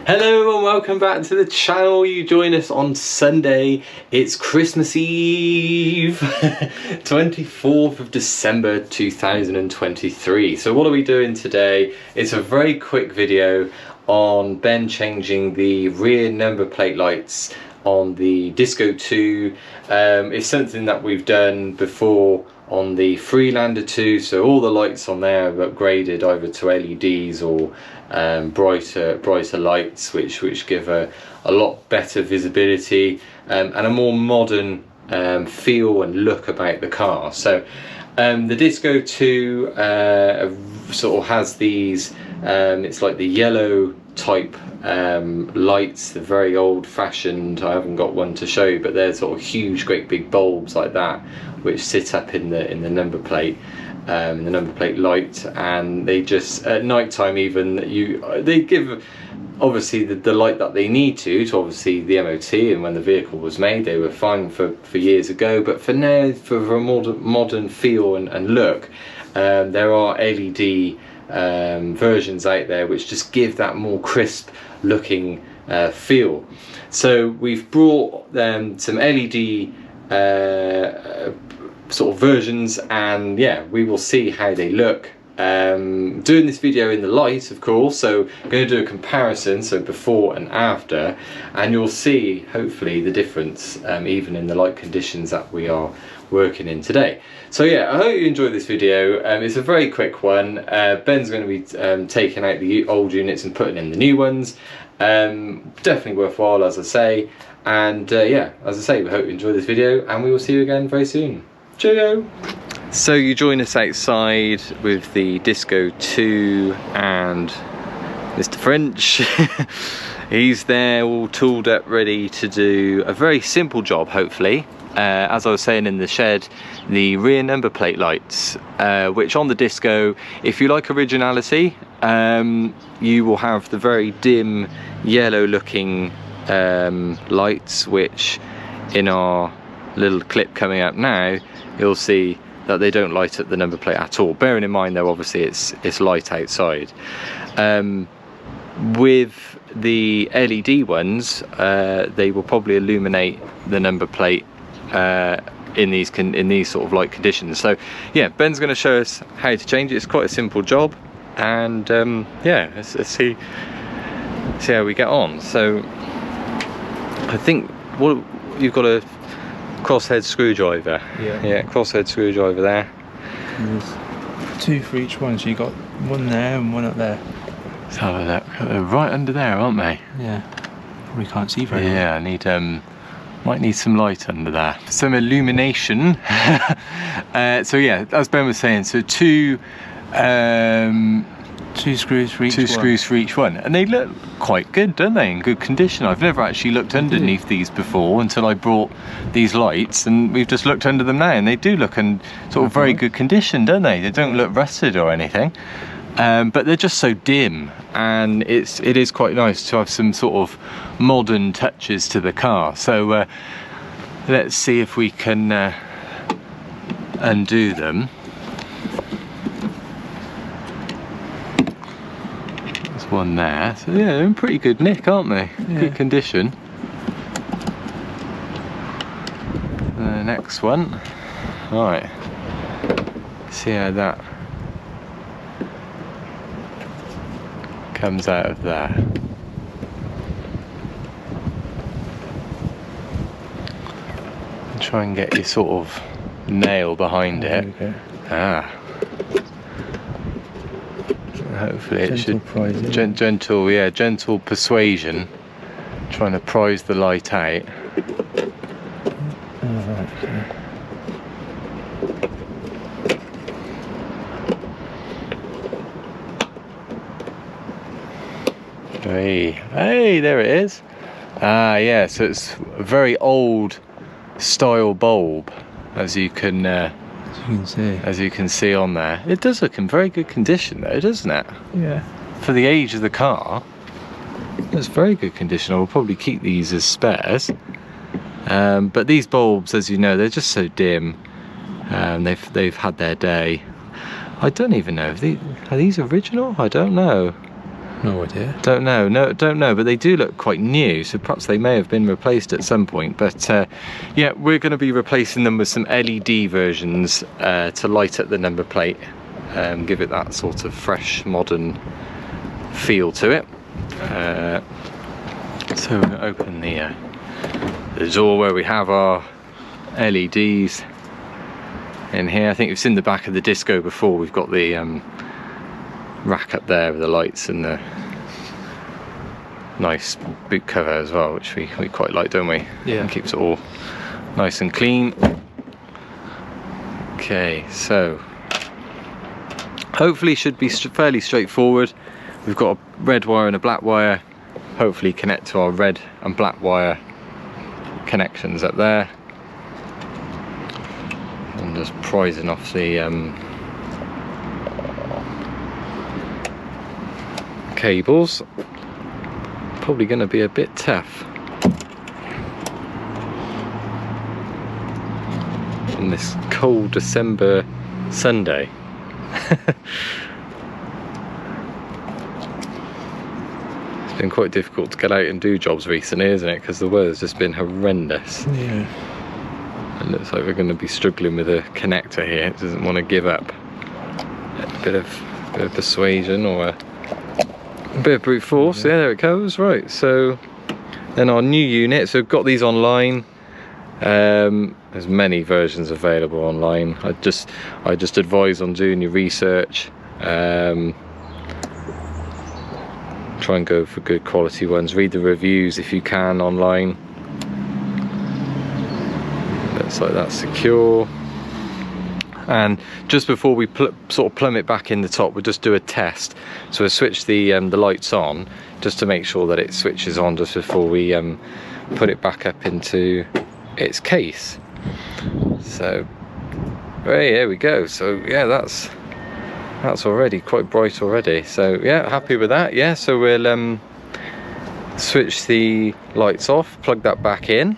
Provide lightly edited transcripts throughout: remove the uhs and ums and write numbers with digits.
Hello and welcome back to the channel. You join us on Sunday. It's Christmas Eve, 24th of December 2023. So what are we doing today? It's a very quick video on Ben changing the rear number plate lights on the Disco 2. It's something that we've done before on the Freelander 2, so all the lights on there are upgraded either to LEDs or brighter lights, which give a lot better visibility and a more modern feel and look about the car. So the Disco 2 sort of has these, it's like the yellow type lights, the very old-fashioned. I haven't got one to show you, but they're sort of huge, great big bulbs like that, which sit up in the number plate, the number plate light, and they just at night time even they give obviously the light that they need to obviously the MOT, and when the vehicle was made they were fine for years ago, but for now, for a modern feel and look, there are LED versions out there which just give that more crisp looking feel. So we've brought some LED sort of versions, and yeah, we will see how they look. Doing this video in the light, of course, so I'm going to do a comparison, so before and after, and you'll see hopefully the difference even in the light conditions that we are working in today. So yeah, I hope you enjoyed this video. It's a very quick one. Ben's going to be taking out the old units and putting in the new ones. Definitely worthwhile, as I say, and yeah, as I say, we hope you enjoy this video, and we will see you again very soon. Cheerio! So you join us outside with the Disco 2 and Mr. French. He's there all tooled up, ready to do a very simple job, hopefully. As I was saying in the shed, the rear number plate lights, which on the Disco, if you like originality, you will have the very dim yellow looking lights, which in our little clip coming up now, you'll see that they don't light up the number plate at all. Bearing in mind though, obviously it's light outside. With the LED ones, they will probably illuminate the number plate in these sort of light conditions. So yeah, Ben's going to show us how to change it. It's quite a simple job, and yeah, let's see how we get on. So I think what you've got a crosshead screwdriver. Yeah, crosshead screwdriver there. And there's two for each one, so you got one there and one up there. Let's have a look. They're right under there, aren't they? Yeah. Probably can't see very well. Yeah, I need might need some light under there, some illumination. So yeah, as Ben was saying, so two screws for each one, and they look quite good, don't they? In good condition. I've never actually looked underneath these before until I brought these lights, and we've just looked under them now, and they do look in sort of very good condition, don't they? They don't look rusted or anything, but they're just so dim, and it is quite nice to have some sort of modern touches to the car. So let's see if we can undo them. One there, so yeah, they're in pretty good nick, aren't they? Yeah. Good condition. The next one, right, see how that comes out of there. Try and get your sort of nail behind it. Okay. Hopefully it should gentle persuasion, trying to prise the light out. Right, okay. Hey, there it is. Yeah, so it's a very old style bulb, as you can see on there. It does look in very good condition though, doesn't it? Yeah. For the age of the car, it's very good condition. I will probably keep these as spares. But these bulbs, as you know, they're just so dim. They've had their day. I don't even know if are these original? I don't know. No idea. Don't know, don't know, but they do look quite new, so perhaps they may have been replaced at some point. But yeah, we're going to be replacing them with some LED versions to light up the number plate, give it that sort of fresh, modern feel to it. So we'll open the door where we have our LEDs in here. I think you've seen the back of the Disco before. We've got the rack up there with the lights and the nice boot cover as well, which we quite like, don't we? Yeah. It keeps it all nice and clean. Okay, so hopefully should be fairly straightforward. We've got a red wire and a black wire. Hopefully connect to our red and black wire connections up there. And just prizing off the cables. Probably going to be a bit tough on this cold December Sunday. It's been quite difficult to get out and do jobs recently, isn't it? Because the weather's just been horrendous. Yeah. It looks like we're going to be struggling with a connector here. It doesn't want to give up. A bit of persuasion or a bit of brute force. Yeah, there it goes. Right, so then our new unit. So we've got these online. There's many versions available online. I just advise on doing your research. Try and go for good quality ones. Read the reviews if you can online. Looks like that's secure. And just before we sort of plumb it back in the top, we'll just do a test. So we'll switch the lights on just to make sure that it switches on just before we put it back up into its case. So there we go. So yeah, that's already quite bright already. So yeah, happy with that. Yeah, so we'll switch the lights off, plug that back in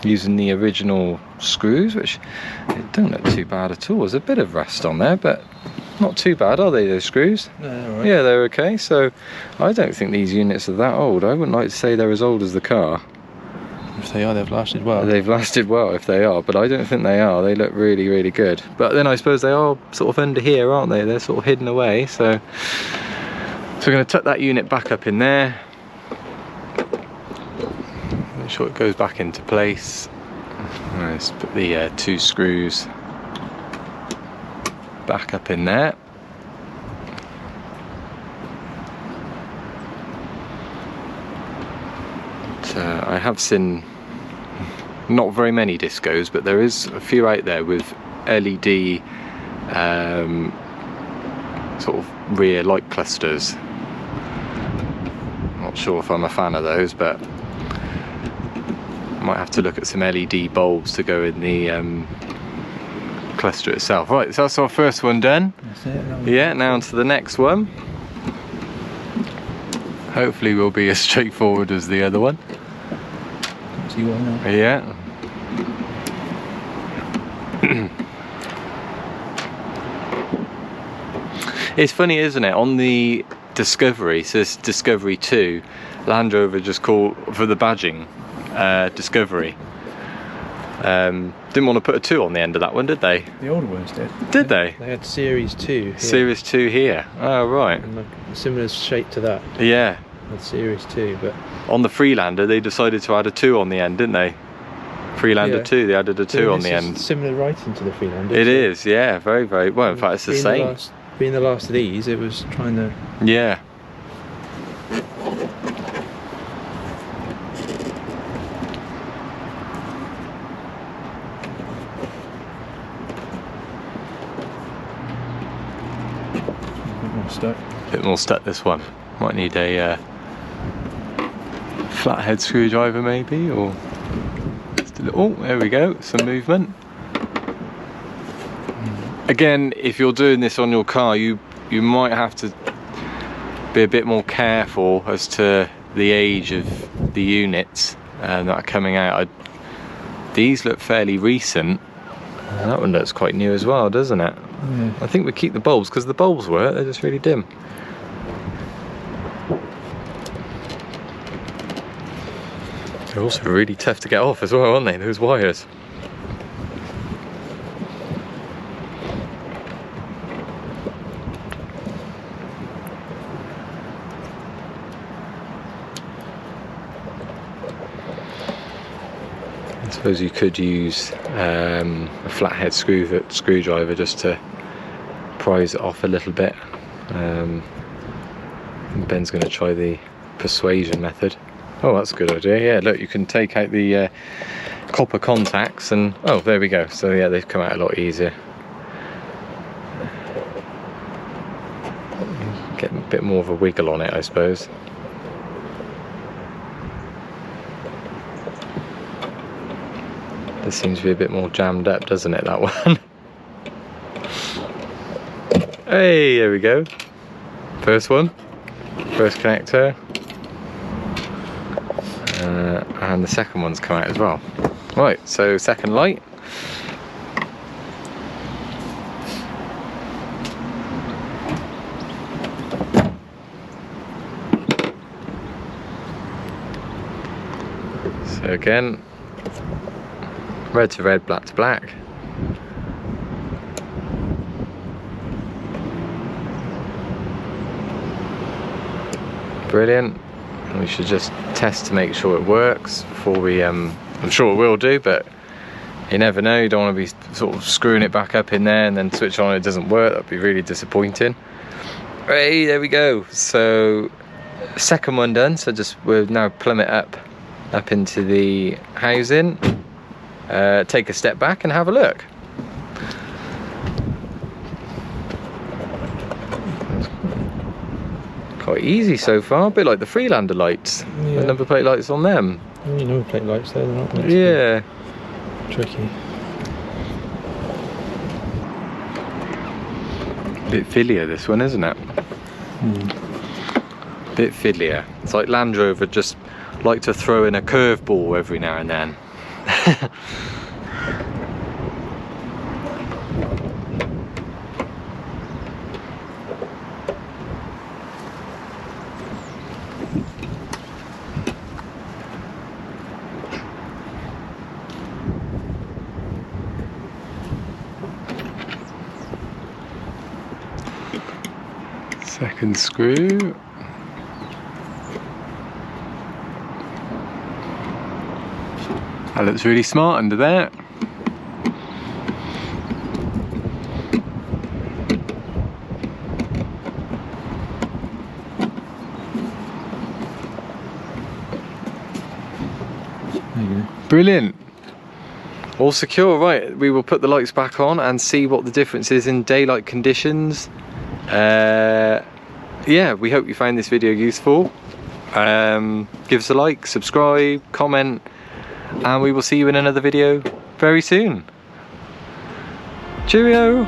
using the original screws, which don't look too bad at all. There's a bit of rust on there, but not too bad, are they, those screws? No, they're all right. Yeah, they're okay. So I don't think these units are that old. I wouldn't like to say they're as old as the car. If they are, they've lasted well. They've lasted well if they are, but I don't think they are. They look really, really good. But then I suppose they are sort of under here, aren't they? They're sort of hidden away. So we're going to tuck that unit back up in there. Make sure it goes back into place. Let's put the two screws back up in there. I have seen not very many Discos, but there is a few out there with LED sort of rear light clusters. Not sure if I'm a fan of those, but might have to look at some LED bulbs to go in the cluster itself. Right, so that's our first one done. That's it. Yeah, now on to the next one. Hopefully we'll be as straightforward as the other one. See what now? Yeah. It's funny, isn't it? On the Discovery, so it's Discovery 2, Land Rover just called for the badging Discovery. Didn't want to put a 2 on the end of that one, did they? The older ones did. Did they? They had Series 2 here. Series 2 here. Oh, right. And like a similar shape to that. Yeah. With Series 2, but On the Freelander, they decided to add a 2 on the end, didn't they? Freelander Yeah. 2, they added a 2 on the end. Similar writing to the Freelander. It is, yeah, very, very well. In fact, it's the same. Being the last of these, it was trying to. Yeah. A bit more stuck. Bit more stuck, this one. Might need a flathead screwdriver maybe, or just a little. Oh, there we go, some movement. Again, if you're doing this on your car, you might have to be a bit more careful as to the age of the units that are coming out. These look fairly recent. That one looks quite new as well, doesn't it? Yeah. I think we keep the bulbs, because the bulbs work, they're just really dim. They're also really tough to get off as well, aren't they, those wires? I suppose you could use a flathead screwdriver just to prise it off a little bit. Ben's going to try the persuasion method. Oh, that's a good idea. Yeah, look, you can take out the copper contacts and oh, there we go. So yeah, they've come out a lot easier. Get a bit more of a wiggle on it, I suppose. This seems to be a bit more jammed up, doesn't it, that one? Hey, there we go. First one. First connector. And the second one's come out as well. Right, so second light. So again, red to red, black to black. Brilliant. We should just test to make sure it works before we, I'm sure it will do, but you never know. You don't want to be sort of screwing it back up in there and then switch on and it doesn't work. That'd be really disappointing. Hey, there we go. So second one done. So just we'll now plummet up into the housing, take a step back and have a look. Quite easy so far, a bit like the Freelander lights, yeah. The number plate lights on them. You number plate lights there, they're not meant to Yeah. be tricky. Bit fiddlier this one, isn't it? Bit fiddlier. It's like Land Rover just like to throw in a curveball every now and then. Second screw. That looks really smart under there. There you go. Brilliant. All secure. Right, we will put the lights back on and see what the difference is in daylight conditions. Yeah, we hope you found this video useful. Give us a like, subscribe, comment, and we will see you in another video very soon. Cheerio!